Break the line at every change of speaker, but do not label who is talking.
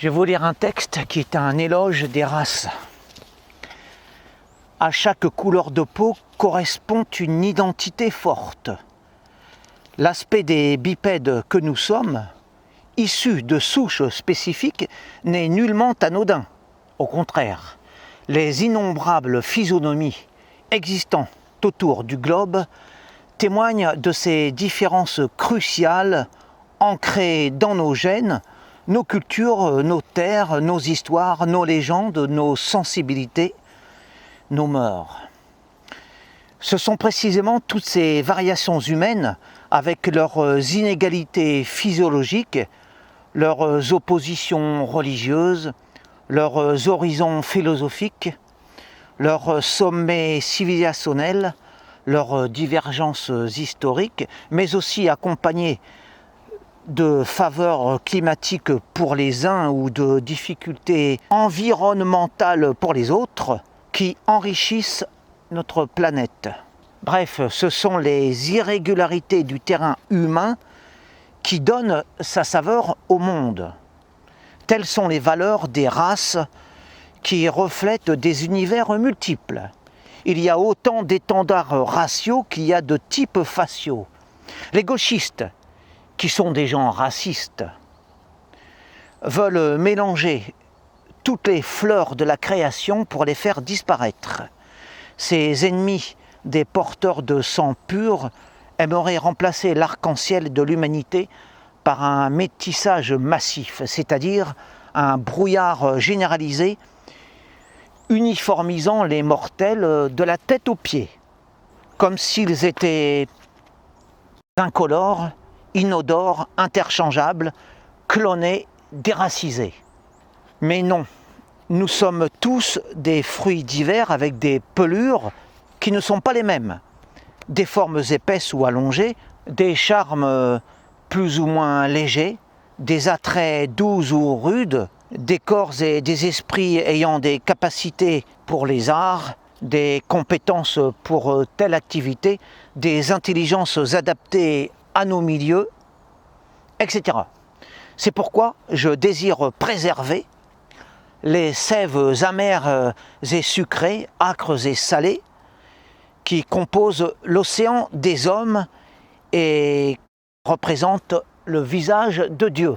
Je vais vous lire un texte qui est un éloge des races. À chaque couleur de peau correspond une identité forte. L'aspect des bipèdes que nous sommes, issus de souches spécifiques, n'est nullement anodin. Au contraire, les innombrables physionomies existant autour du globe témoignent de ces différences cruciales ancrées dans nos gènes, nos cultures, nos terres, nos histoires, nos légendes, nos sensibilités, nos mœurs. Ce sont précisément toutes ces variations humaines, avec leurs inégalités physiologiques, leurs oppositions religieuses, leurs horizons philosophiques, leurs sommets civilisationnels, leurs divergences historiques, mais aussi accompagnées de faveurs climatiques pour les uns ou de difficultés environnementales pour les autres, qui enrichissent notre planète. Bref, ce sont les irrégularités du terrain humain qui donnent sa saveur au monde. Telles sont les valeurs des races qui reflètent des univers multiples. Il y a autant d'étendards raciaux qu'il y a de types faciaux. Les gauchistes, qui sont des gens racistes, veulent mélanger toutes les fleurs de la création pour les faire disparaître. Ces ennemis des porteurs de sang pur aimeraient remplacer l'arc-en-ciel de l'humanité par un métissage massif, c'est-à-dire un brouillard généralisé uniformisant les mortels de la tête aux pieds, comme s'ils étaient incolores, inodores, interchangeables, clonés, déracisés. Mais non, nous sommes tous des fruits divers avec des pelures qui ne sont pas les mêmes. Des formes épaisses ou allongées, des charmes plus ou moins légers, des attraits doux ou rudes, des corps et des esprits ayant des capacités pour les arts, des compétences pour telle activité, des intelligences adaptées à nos milieux, etc. C'est pourquoi je désire préserver les sèves amères et sucrées, âcres et salées, qui composent l'océan des hommes et représentent le visage de Dieu.